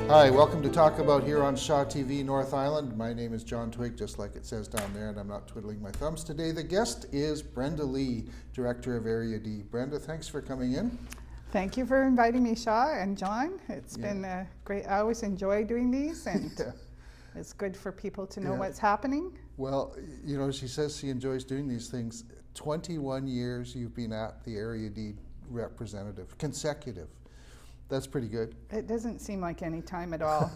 Hi, welcome to Talk About here on Shaw TV North Island. My name is John Twig, just like it says down there, and I'm not twiddling my thumbs today. The guest is Brenda Leigh, Director of Area D. Brenda, thanks for coming in. Thank you for inviting me, Shaw and John. It's been great. I always enjoy doing these, and it's good for people to know what's happening. Well, you know, she says she enjoys doing these things. 21 years you've been at the Area D representative, consecutive. That's pretty good. It doesn't seem like any time at all.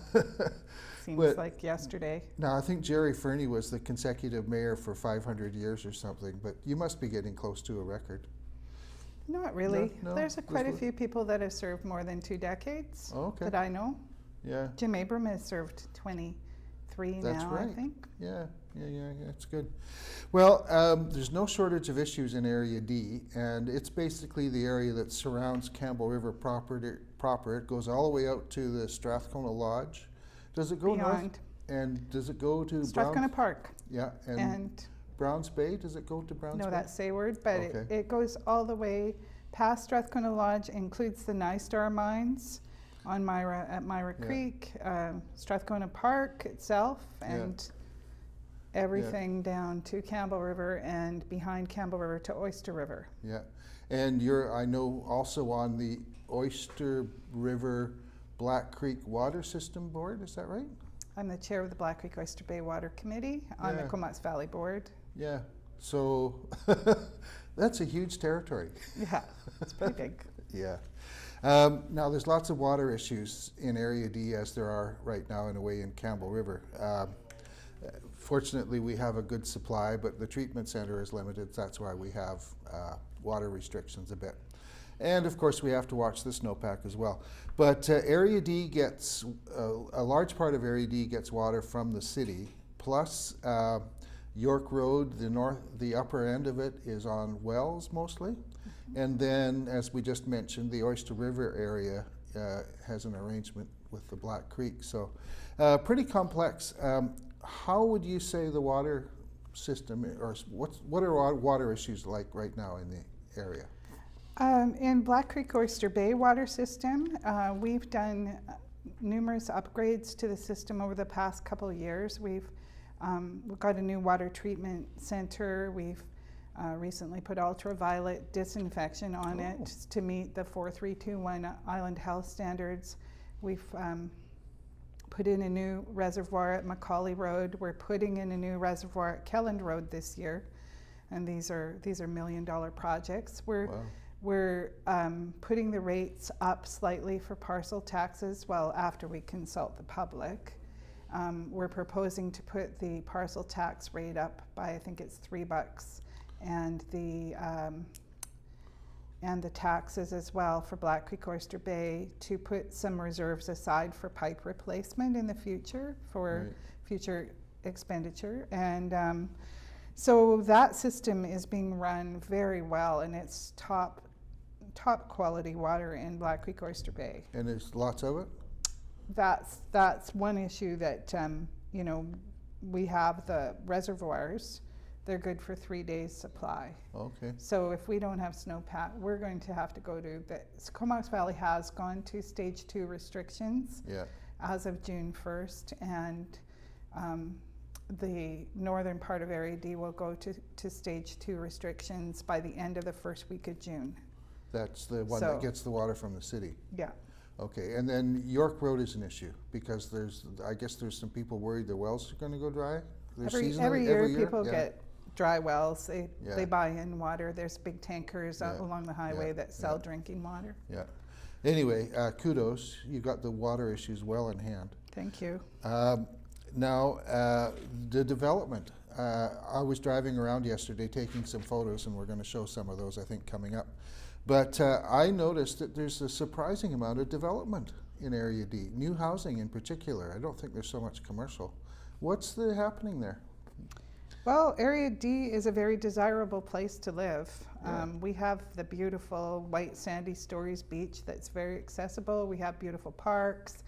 Seems like yesterday. Now, I think Jerry Fernie was the consecutive mayor for 500 years or something, but you must be getting close to a record. Not really. No, There's quite a few people that have served more than 2 decades that I know. Yeah. Jim Abram has served 23 That's now, right. I think. Yeah, that's good. Well, there's no shortage of issues in Area D, and it's basically the area that surrounds Campbell River proper. It goes all the way out to the Strathcona Lodge. Does it go Beyond. north? And does it go to Strathcona Park. Yeah, and Browns Bay, does it go to Browns Bay? No, that's Sayward, but it goes all the way past Strathcona Lodge, includes the Nystar mines on at Myra Creek, Strathcona Park itself, and everything down to Campbell River and behind Campbell River to Oyster River. Yeah, and you're, I know, also on the Oyster River Black Creek Water System Board, is that right? I'm the chair of the Black Creek Oyster Bay Water Committee on the Comox Valley Board. Yeah, so that's a huge territory. Yeah, it's pretty big. Yeah. Now, there's lots of water issues in Area D, as there are right now in a way in Campbell River. Fortunately, we have a good supply, but the treatment center is limited. That's why we have water restrictions a bit. And of course, we have to watch the snowpack as well. But Area D gets, a large part of Area D gets water from the city, plus York Road, the upper end of it is on wells mostly. Mm-hmm. And then, as we just mentioned, the Oyster River area has an arrangement with the Black Creek. So pretty complex. How would you say the water system, or what are water issues like right now in the area? In Black Creek Oyster Bay water system, we've done numerous upgrades to the system over the past couple of years. We've got a new water treatment center. We've recently put ultraviolet disinfection on it to meet the 4321 Island Health Standards. We've put in a new reservoir at Macaulay Road. We're putting in a new reservoir at Kelland Road this year, and these are $1 million projects. We're putting the rates up slightly for parcel taxes, after we consult the public. We're proposing to put the parcel tax rate up by, I think it's $3, and the taxes as well for Black Creek Oyster Bay, to put some reserves aside for pipe replacement in the future for future expenditure. And so that system is being run very well, and it's top quality water in Black Creek Oyster Bay. And there's lots of it? That's one issue that, we have the reservoirs. They're good for 3 days supply. Okay. So if we don't have snowpack, we're going to have to go to Comox Valley has gone to stage 2 restrictions as of June 1st, and the northern part of Area D will go to stage 2 restrictions by the end of the first week of June. That's the one that gets the water from the city? Yeah. Okay, and then York Road is an issue because I guess there's some people worried the wells are going to go dry? Every year people get dry wells. They buy in water. There's big tankers along the highway that sell drinking water. Yeah. Anyway, kudos. You got the water issues well in hand. Thank you. Now, the development. I was driving around yesterday taking some photos, and we're going to show some of those, I think, coming up. But I noticed that there's a surprising amount of development in Area D, new housing in particular. I don't think there's so much commercial. What's happening there? Well, Area D is a very desirable place to live. We have the beautiful white sandy Stories Beach that's very accessible. We have beautiful parks.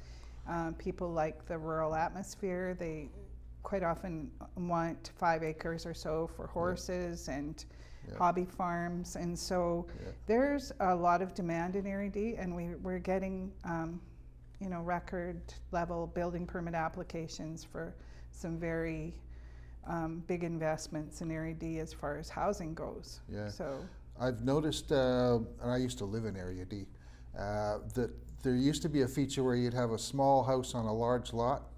People like the rural atmosphere. They quite often want 5 acres or so for horses and hobby farms, and so there's a lot of demand in Area D, and we're getting record level building permit applications for some very big investments in Area D as far as housing goes. Yeah. So I've noticed, and I used to live in Area D, that there used to be a feature where you'd have a small house on a large lot.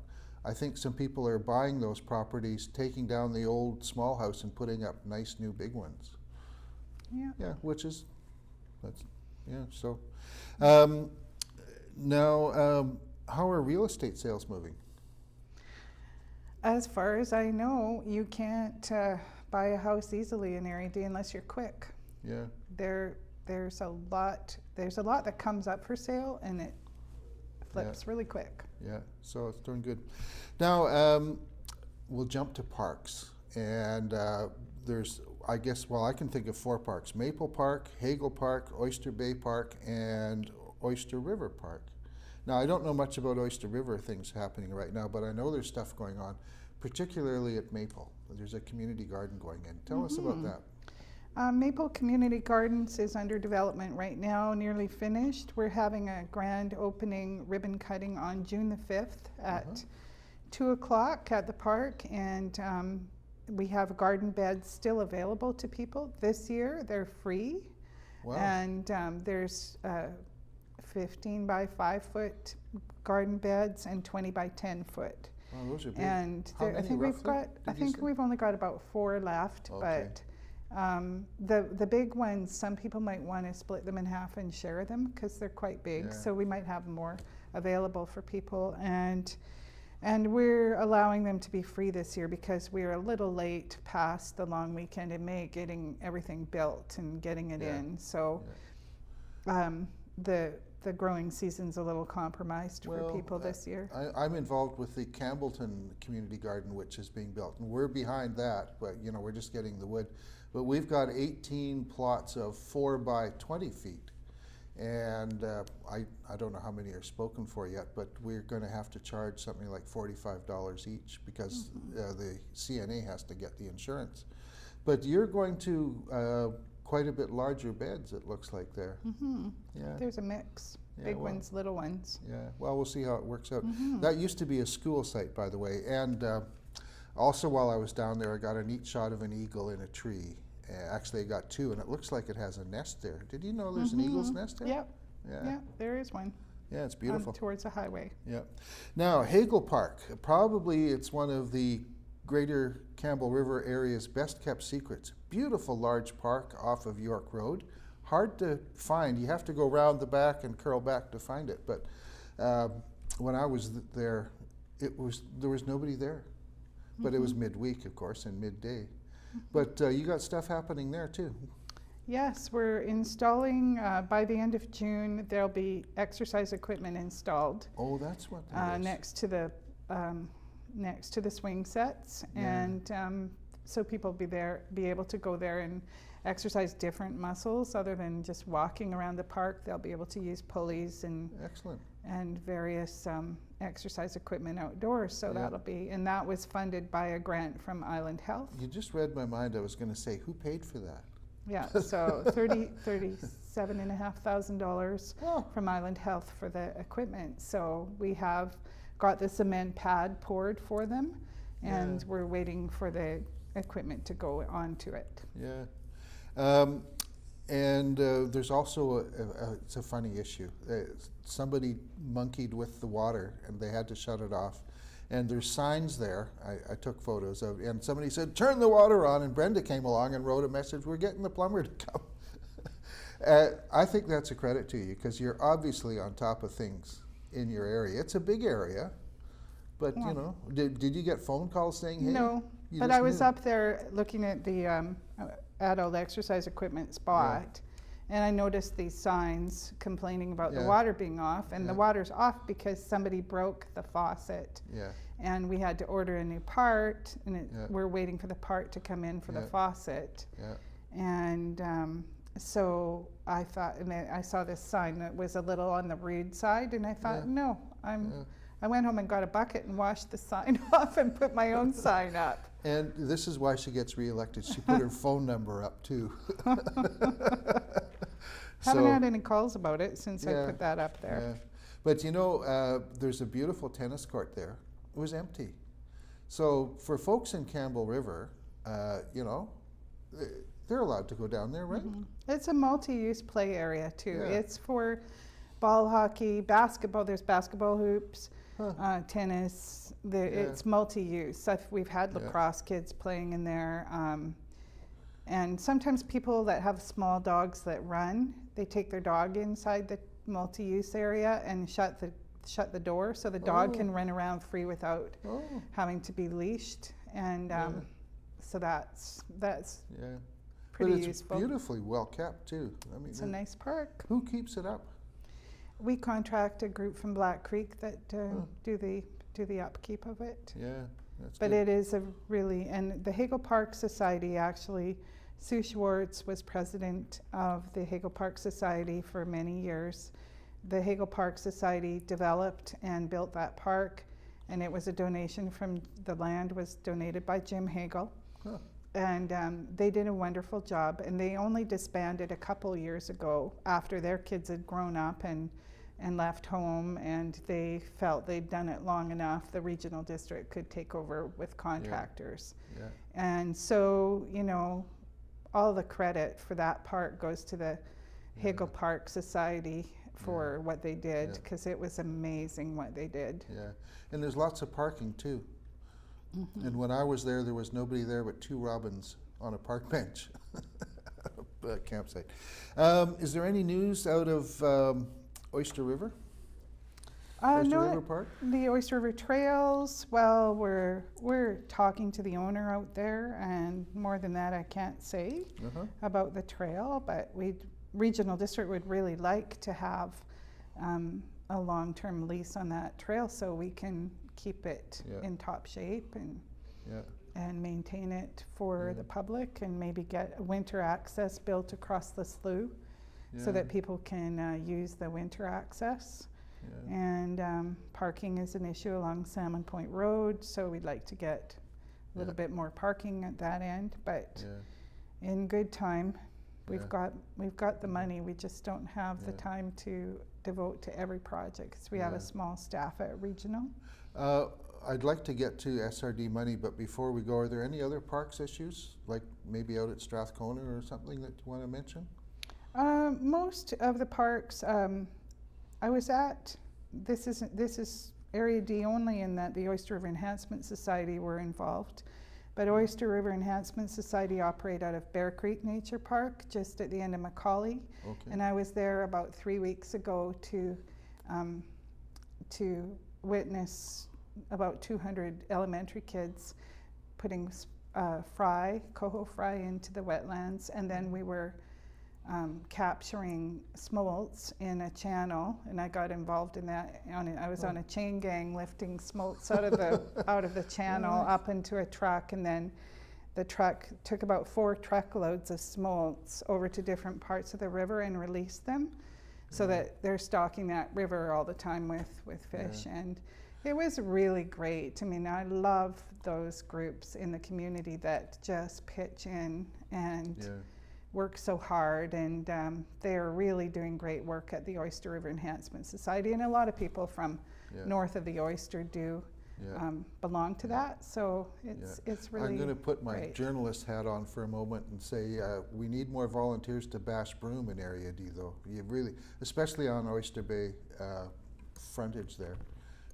I think some people are buying those properties, taking down the old small house and putting up nice new big ones. yeah. Yeah, so. Now, how are real estate sales moving? As far as I know, you can't buy a house easily in Area D unless you're quick. Yeah, There's a lot that comes up for sale, and it flips really quick. yeah, so it's doing good. Now, we'll jump to parks, and there's, I guess, I can think of 4 parks: Maple Park, Hagel Park, Oyster Bay Park, and Oyster River Park. Now, I don't know much about Oyster River things happening right now, but I know there's stuff going on, particularly at Maple. There's a community garden going in. Tell us about that. Maple Community Gardens is under development right now, nearly finished. We're having a grand opening ribbon cutting on June the 5th at 2 o'clock at the park, and we have garden beds still available to people. This year they're free. Wow. And there's 15 by 5 foot garden beds and 20 by 10 foot. Oh, those are big. And How I many think roughly, we've only got about 4 left, Okay. but the big ones, some people might want to split them in half and share them because they're quite big. Yeah. So we might have more available for people, and we're allowing them to be free this year because we're a little late past the long weekend in May getting everything built and getting it Yeah. in. So the growing season's a little compromised for people this year. I'm involved with the Campbellton Community Garden, which is being built, and we're behind that, but we're just getting the wood. But we've got 18 plots of 4 by 20 feet, and I don't know how many are spoken for yet, but we're going to have to charge something like $45 each because the CNA has to get the insurance. But you're going to quite a bit larger beds, it looks like there. Yeah. There's a mix, big ones, little ones. Yeah, well, we'll see how it works out. That used to be a school site, by the way, and also while I was down there, I got a neat shot of an eagle in a tree. Actually, I got 2, and it looks like it has a nest there. Did you know there's an eagle's nest there? Yep. Yeah. Yeah, there is one. Yeah, it's beautiful. Towards the highway. Yeah. Now, Hagel Park, probably it's one of the Greater Campbell River area's best kept secrets. Beautiful large park off of York Road. Hard to find. You have to go round the back and curl back to find it. But when I was there, there was nobody there. But it was midweek, of course, and midday. But you got stuff happening there too. Yes, we're installing, by the end of June, there'll be exercise equipment installed Oh, that's what that is. next to the swing sets. Yeah. And so people be able to go there and exercise different muscles other than just walking around the park. They'll be able to use pulleys and Excellent. and various exercise equipment outdoors. So Yeah. and that was funded by a grant from Island Health. You just read my mind. I was going to say, who paid for that? Yeah, so $37,500 Oh. from Island Health for the equipment. So we have got the cement pad poured for them, and Yeah. we're waiting for the equipment to go onto it. Yeah. And there's also it's a funny issue. Somebody monkeyed with the water and they had to shut it off. And there's signs there, I took photos of, and somebody said, turn the water on, and Brenda came along and wrote a message, we're getting the plumber to come. I think that's a credit to you because you're obviously on top of things in your area. It's a big area, but Yeah. did you get phone calls saying, hey? No, You but just I was knew? up there looking at the adult exercise equipment spot, and I noticed these signs complaining about the Yeah. water being off, and the Yeah. water's off because somebody broke the faucet. Yeah, And we had to order a new part, and Yeah. we're waiting for the part to come in for the Yeah. faucet. yeah, And so I thought, and then I saw this sign that was a little on the rude side, and I thought, Yeah. no, yeah. I went home and got a bucket and washed the sign off and put my own sign up. And this is why she gets reelected. She put her phone number up too. Haven't had any calls about it since I Yeah. put that up there. Yeah. But you know, there's a beautiful tennis court there. It was empty. So for folks in Campbell River, you know, they're allowed to go down there, right? It's a multi-use play area too. Yeah. It's for ball hockey, basketball. There's basketball hoops, Huh. tennis. Yeah. It's multi-use. We've had Yeah. lacrosse kids playing in there. And sometimes people that have small dogs that run, they take their dog inside the multi-use area and shut the door so the dog Oh. can run around free without Oh, having to be leashed. And Yeah. so that's yeah. pretty But it's useful. beautifully well kept too. I mean, It's a nice park. who keeps it up? We contract a group from Black Creek that Oh. do the upkeep of it. Yeah, that's But good. it is a really, and the Hagel Park Society actually, Sue Schwartz was president of the Hagel Park Society for many years. The Hagel Park Society developed and built that park, and it was a donation from, the land was donated by Jim Hagel. Huh. And they did a wonderful job, and they only disbanded a couple years ago after their kids had grown up and left home, and they felt they'd done it long enough, the regional district could take over with contractors. Yeah. And so, you know, all the credit for that park goes to the Hagel Park Society for what they did, Yeah. because it was amazing what they did. Yeah, and there's lots of parking too. And when I was there was nobody there but two robins on a park bench, campsite. Is there any news out of Oyster River? Oyster No, River Park? the Oyster River Trails, well, we're talking to the owner out there, and more than that I can't say Uh-huh. about the trail, but regional district would really like to have a long-term lease on that trail so we can keep it Yeah. in top shape and Yeah, maintain it for Yeah. the public, and maybe get winter access built across the slough so yeah, that people can use the winter access. yeah. And parking is an issue along Salmon Point Road, so we'd like to get a little Yeah. bit more parking at that end, but Yeah. in good time. We've Yeah. got the money, we just don't have the Yeah. time to devote to every project, because we have Yeah. a small staff at regional. I'd like to get to SRD money, but before we go, are there any other parks issues, like maybe out at Strathcona or something that you want to mention? Most of the parks, I was at, this is Area D only, in that the Oyster River Enhancement Society were involved. But Oyster River Enhancement Society operate out of Bear Creek Nature Park, just at the end of Macaulay. Okay. And I was there about 3 weeks ago to witness about 200 elementary kids putting coho fry into the wetlands, and then we were capturing smolts in a channel, and I got involved in that. I was on a chain gang lifting smolts out of the channel Nice. up into a truck, and then the truck took about 4 truckloads of smolts over to different parts of the river and released them, so that they're stocking that river all the time with fish. Yeah. And it was really great. I mean, I love those groups in the community that just pitch in and Yeah. work so hard, and they're really doing great work at the Oyster River Enhancement Society, and a lot of people from Yeah. north of the Oyster do Yeah. belong to that, so it's really I'm going to put my great. journalist hat on for a moment and say we need more volunteers to bash Broom in Area D, though. You really, especially on Oyster Bay frontage there.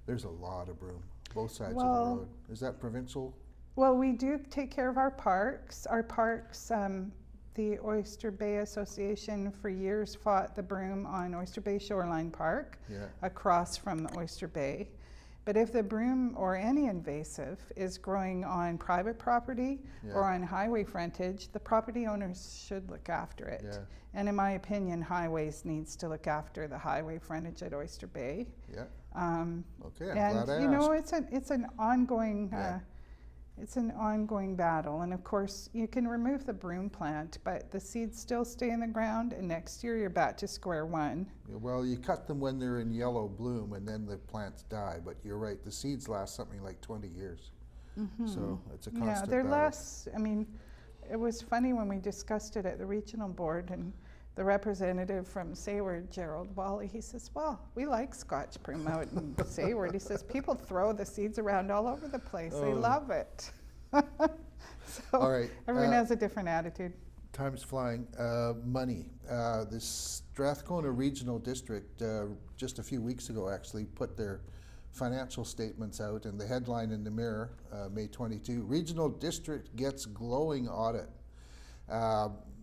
There's a lot of broom, both sides of Well- the road. Is that provincial? Well, we do take care of our parks. The Oyster Bay Association for years fought the broom on Oyster Bay Shoreline Park Yeah. across from the Oyster Bay. But if the broom or any invasive is growing on private property Yeah. or on highway frontage, the property owners should look after it. Yeah. And in my opinion, Highways needs to look after the highway frontage at Oyster Bay. Yeah. Okay, I'm And glad I you know, asked. it's an ongoing Yeah. it's an ongoing battle. And of course, you can remove the broom plant, but the seeds still stay in the ground, and next year you're back to square one. Yeah, well, you cut them when they're in yellow bloom, and then the plants die. But you're right; the seeds last something like 20 years. So it's a constant Yeah, they're battle. less. I mean, it was funny when we discussed it at the regional board, and the representative from Sayward, Gerald Wally, he says, well, we like Scotch Broom out in Sayward. He says, people throw the seeds around all over the place. They Oh. love it. So All right. everyone has a different attitude. Time's flying. Money. The Strathcona Regional District, just a few weeks ago actually, put their financial statements out, and the headline in the Mirror, May 22, Regional District gets glowing audit.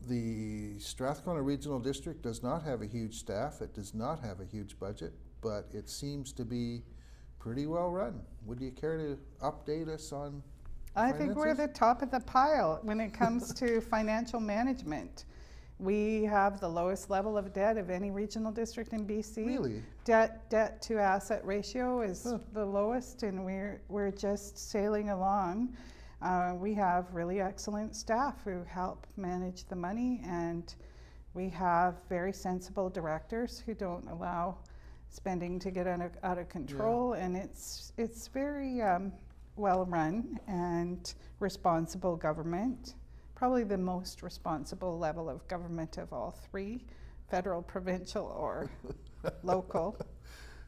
The Strathcona Regional District does not have a huge staff. It does not have a huge budget, but it seems to be pretty well run. Would you care to update us on I think we're finances? the top of the pile when it comes to financial management. We have the lowest level of debt of any regional district in BC. Really? Debt to asset ratio is Huh. the lowest, and we're just sailing along. We have really excellent staff who help manage the money, and we have very sensible directors who don't allow spending to get out of control, and it's very well run and responsible government. Probably the most responsible level of government of all three, federal, provincial, or local.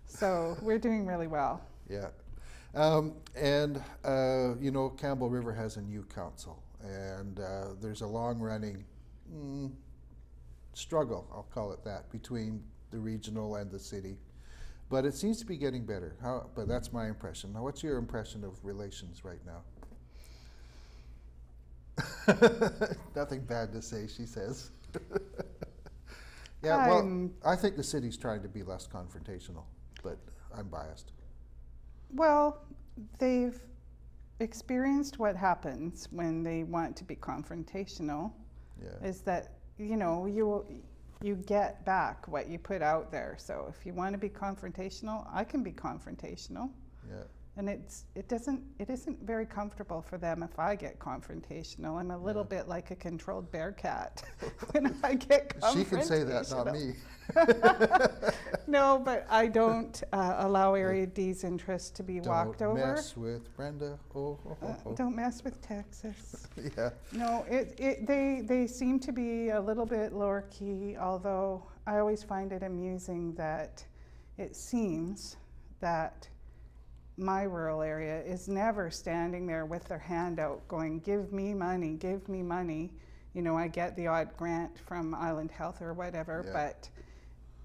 So we're doing really well. Yeah. You know, Campbell River has a new council, and there's a long-running struggle, I'll call it that, between the regional and the city. But it seems to be getting better. But that's my impression. Now, what's your impression of relations right now? Nothing bad to say, she says. Yeah, well, I think the city's trying to be less confrontational, but I'm biased. Well, they've experienced what happens when they want to be confrontational, Yeah. is that, you know, you get back what you put out there. So if you want to be confrontational, I can be confrontational. Yeah. And it isn't very comfortable for them if I get confrontational. I'm a little bit like a controlled bear cat when I get confrontational. She can say that, not me. No, but I don't allow Area D's interests to be walked over. Don't mess with Brenda. Don't mess with Texas. Yeah. No, they seem to be a little bit lower key, although I always find it amusing that it seems that my rural area is never standing there with their hand out going, give me money, give me money. You know, I get the odd grant from Island Health or whatever, Yeah. but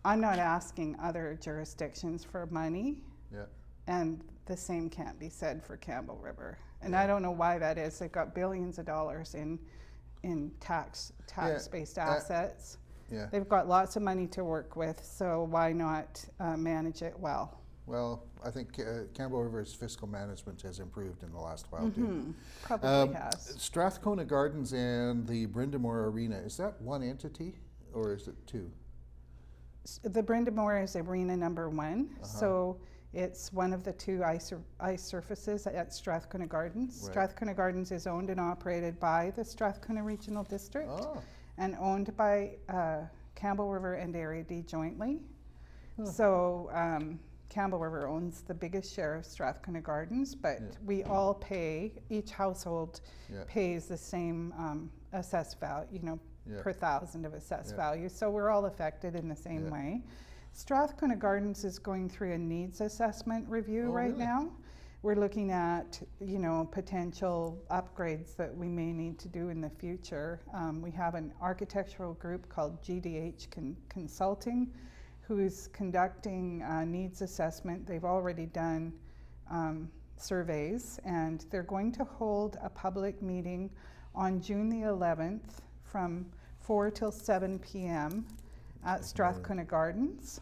I'm not asking other jurisdictions for money. Yeah. And the same can't be said for Campbell River. And Yeah. I don't know why that is. They've got billions of dollars in tax-based assets. Yeah. They've got lots of money to work with, so why not manage it well? Well, I think Campbell River's fiscal management has improved in the last while too. Probably has. Strathcona Gardens and the Brenda Arena, is that one entity or is it two? The Brenda is arena number 1, so it's one of the two ice surfaces at Strathcona Gardens. Right. Strathcona Gardens is owned and operated by the Strathcona Regional District Oh. and owned by Campbell River and Area D jointly. Huh. So Campbell River owns the biggest share of Strathcona Gardens, but we all pay, each household pays the same assessed value, you know, per thousand of assessed value. So we're all affected in the same way. Strathcona Gardens is going through a needs assessment review right now. We're looking at, you know, potential upgrades that we may need to do in the future. We have an architectural group called GDH Consulting, who's conducting needs assessment. They've already done surveys, and they're going to hold a public meeting on June the 11th from 4 till 7 p.m. at Strathcona Gardens.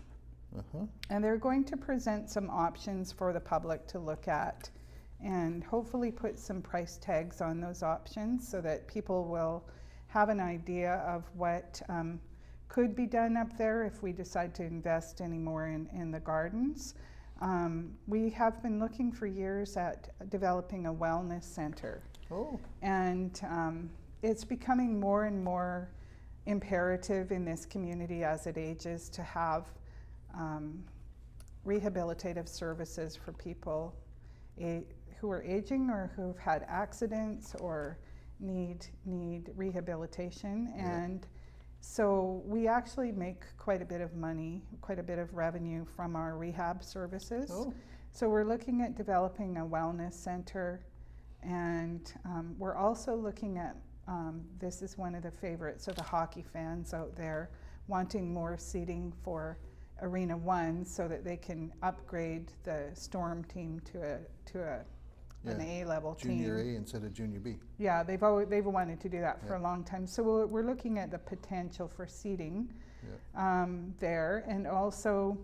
And they're going to present some options for the public to look at and hopefully put some price tags on those options so that people will have an idea of what could be done up there if we decide to invest any more in the gardens. We have been looking for years at developing a wellness center. And it's becoming more and more imperative in this community as it ages to have rehabilitative services for people who are aging or who've had accidents or need rehabilitation. And So we actually make quite a bit of money, quite a bit of revenue from our rehab services. Oh, So we're looking at developing a wellness center, and we're also looking at, this is one of the favorites of the hockey fans out there, wanting more seating for Arena 1 so that they can upgrade the Storm team to an Yeah. A-level team. Junior A instead of Junior B. Yeah, they've wanted to do that for Yeah. a long time. So we're looking at the potential for seating Yeah. there, and also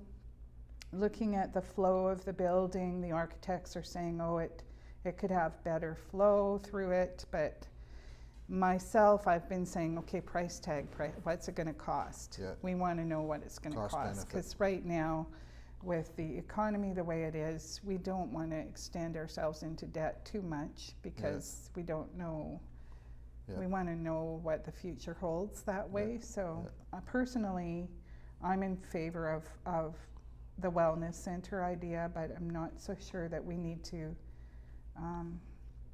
looking at the flow of the building. The architects are saying, oh, it could have better flow through it, but myself, I've been saying, okay, price tag, what's it going to cost? Yeah. We want to know what it's going to Cost cost, benefit. because right now, with the economy the way it is, we don't want to extend ourselves into debt too much, because we don't know. Yeah. We want to know what the future holds that way. So personally, I'm in favor of the wellness center idea, but I'm not so sure that we need to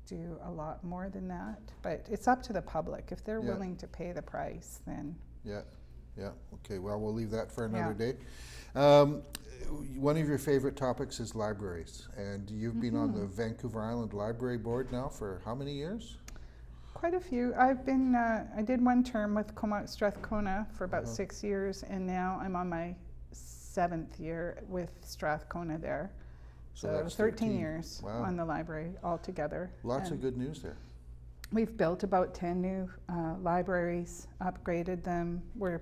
do a lot more than that. But it's up to the public. If they're Yeah. willing to pay the price, then Yeah, yeah, okay, well, we'll leave that for another Yeah. day. One of your favorite topics is libraries, and you've been on the Vancouver Island Library Board now for how many years? quite a few. I've been, I did one term with Strathcona for about Uh-huh. 6 years, and now I'm on my 7th year with Strathcona there. So So that's 13 13. years Wow. on the library altogether. Lots of And good news there. we've built about 10 new libraries, upgraded them. We're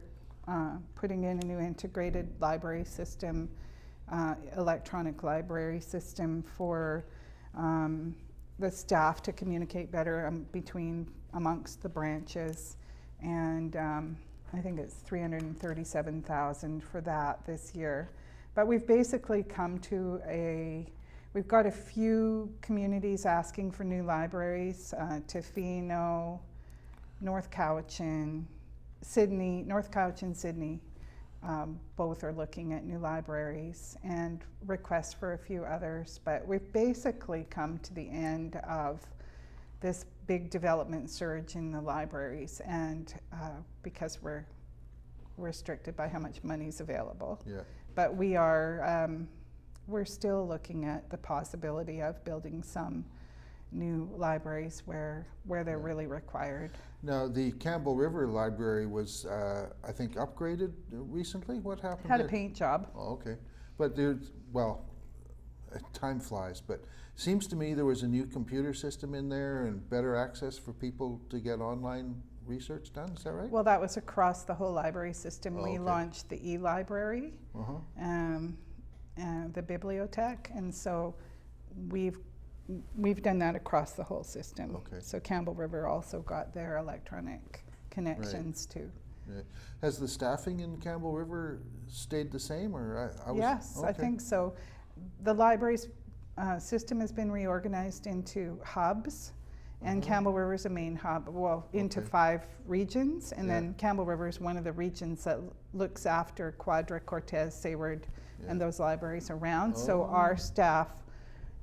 putting in a new integrated library system, electronic library system for the staff to communicate better amongst the branches. And I think it's $337,000 for that this year. But we've basically come to we've got a few communities asking for new libraries, Tofino, North Cowichan, Sydney, North Cowichan, Sydney, both are looking at new libraries, and requests for a few others. But we've basically come to the end of this big development surge in the libraries, and because we're restricted by how much money is available. Yeah, But we're still looking at the possibility of building some new libraries where they're Yeah. really required. now the Campbell River Library was, I think, upgraded recently. What happened Had a there? paint job. Oh, okay, but there's, well, time flies, but seems to me there was a new computer system in there and better access for people to get online research done, is that right? Well, that was across the whole library system. Oh, We okay. launched the e-library, Uh-huh, the bibliotech, and so we've done that across the whole system. Okay. So Campbell River also got their electronic connections too. right. Has the staffing in Campbell River stayed the same, or I was? Yes, I okay. think so. The library's system has been reorganized into hubs, and Mhm. Campbell River is a main hub, into Okay. 5 regions, and Yeah. then Campbell River is one of the regions that looks after Quadra, Cortez, Sayward, and Yeah. those libraries around. So our Oh. staff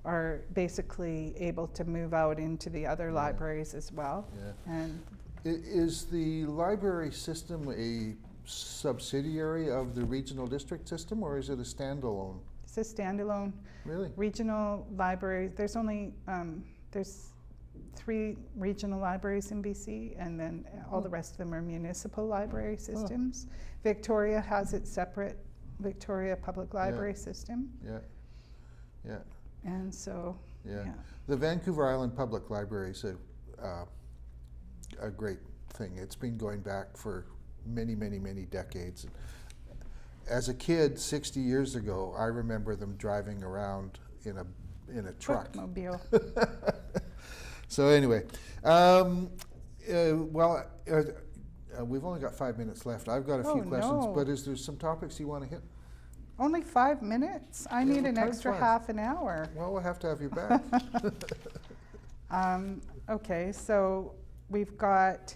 are basically able to move out into the other Yeah. libraries as well. Yeah. And Is the library system a subsidiary of the regional district system, or is it a standalone? it's a standalone Really? regional library. There's only there's 3 regional libraries in BC, and then all the rest of them are municipal library systems. Victoria has its separate Victoria Public Library system, Yeah, yeah, and so yeah. yeah. The Vancouver Island Public Library is a great thing. It's been going back for many, many, many decades. As a kid, 60 years ago, I remember them driving around in a truck. Bookmobile. So anyway, we've only got 5 minutes left. I've got a few Oh, questions, no. but is there some topics you want to hit? Only 5 minutes? I Yeah, need well, an time extra flies. half an hour. Well, we'll have to have you back. Okay, so we've got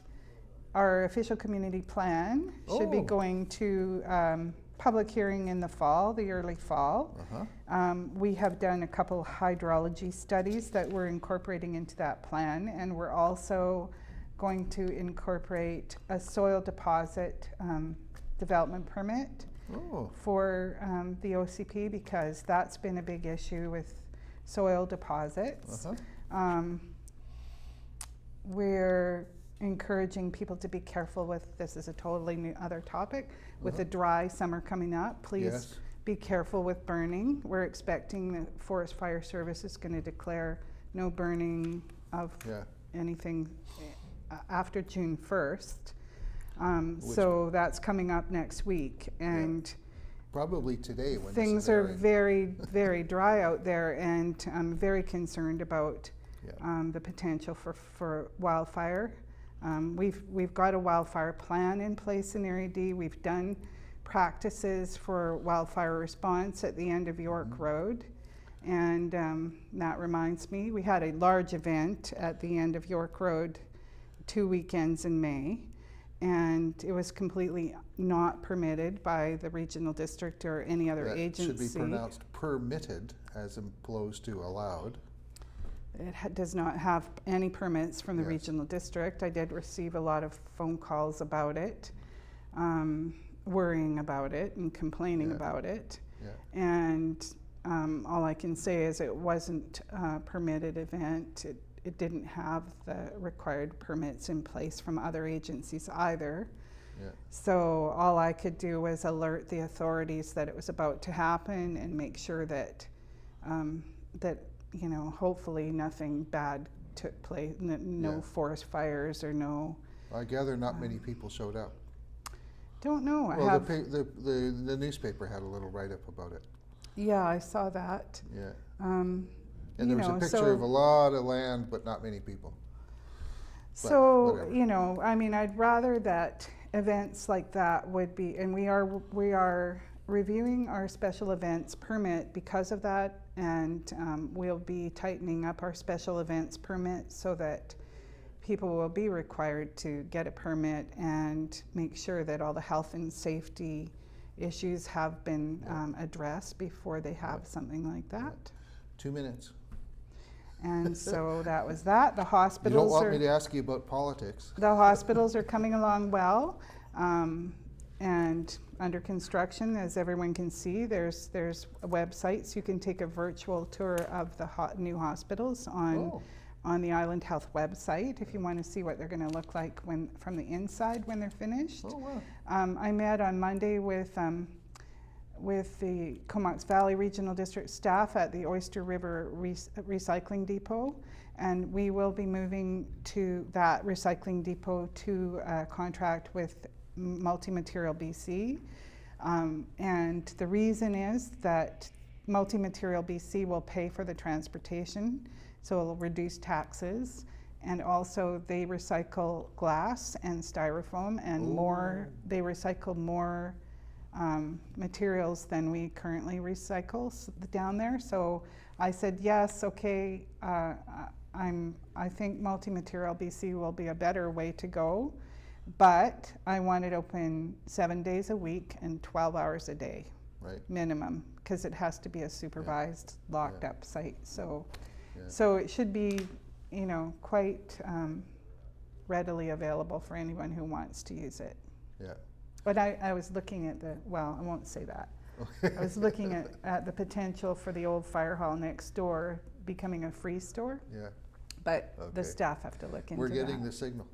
our official community plan should be Oh. going to public hearing in the fall, the early fall. Uh-huh. We have done a couple hydrology studies that we're incorporating into that plan, and we're also going to incorporate a soil deposit development permit Oh, for the OCP, because that's been a big issue with soil deposits. We're encouraging people to be careful with, this is a totally new other topic, with the dry summer coming up. Please Yes. be careful with burning. We're expecting the Forest Fire Service is going to declare no burning of yeah. anything after June 1st. So that's coming up next week. And Probably today when things this is are airing. very, very dry out there, and I'm very concerned about the potential for wildfire. We've got a wildfire plan in place in Area D. We've done practices for wildfire response at the end of York Road. And that reminds me, we had a large event at the end of York Road 2 weekends in May. And it was completely not permitted by the regional district or any other That agency. should be pronounced permitted as opposed to allowed. It does not have any permits from the Yes. regional district. I did receive a lot of phone calls about it, worrying about it and complaining about it. Yeah. And all I can say is it wasn't a permitted event. It didn't have the required permits in place from other agencies either. Yeah. So all I could do was alert the authorities that it was about to happen and make sure that hopefully nothing bad took place, no forest fires or no. I gather not many people showed up. Don't know. Well, the newspaper had a little write-up about it. Yeah, I saw that. Yeah. And And there was a picture of a lot of land, but not many people. But So, whatever. I mean, I'd rather that events like that would be, and we are reviewing our special events permit because of that, and we'll be tightening up our special events permit so that people will be required to get a permit and make sure that all the health and safety issues have been addressed before they have something like that. 2 minutes. And so that was that. The You hospitals don't want are me to ask you about politics. the hospitals are coming along well, and under construction, as everyone can see. There's websites. You can take a virtual tour of the new hospitals on the Island Health website if you want to see what they're going to look like from the inside when they're finished. Oh, wow. I met on Monday with the Comox Valley Regional District staff at the Oyster River Recycling Depot, and we will be moving to that recycling depot to a contract with Multi-Material BC. And the reason is that Multi-Material BC will pay for the transportation, so it'll reduce taxes. And also they recycle glass and styrofoam and they recycle more materials than we currently recycle down there. So I said, yes, okay, I think Multi-Material BC will be a better way to go, but I want it open 7 days a week and 12 hours a day, minimum, because it has to be a supervised, locked up site. So it should be, quite readily available for anyone who wants to use it. Yeah. But I was looking at I won't say that. I was looking at the potential for the old fire hall next door becoming a free store. Yeah. But the staff have to look into that. We're getting the signal.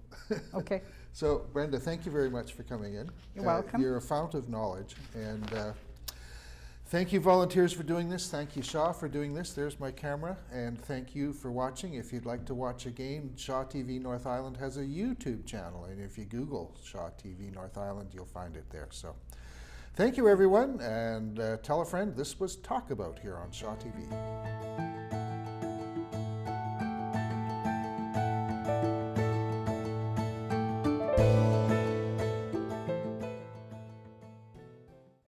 Okay. So, Brenda, thank you very much for coming in. You're welcome. You're a fount of knowledge. And thank you, volunteers, for doing this. Thank you, Shaw, for doing this. There's my camera. And thank you for watching. If you'd like to watch again, Shaw TV North Island has a YouTube channel. And if you Google Shaw TV North Island, you'll find it there. So thank you, everyone. And tell a friend. This was Talk About here on Shaw TV.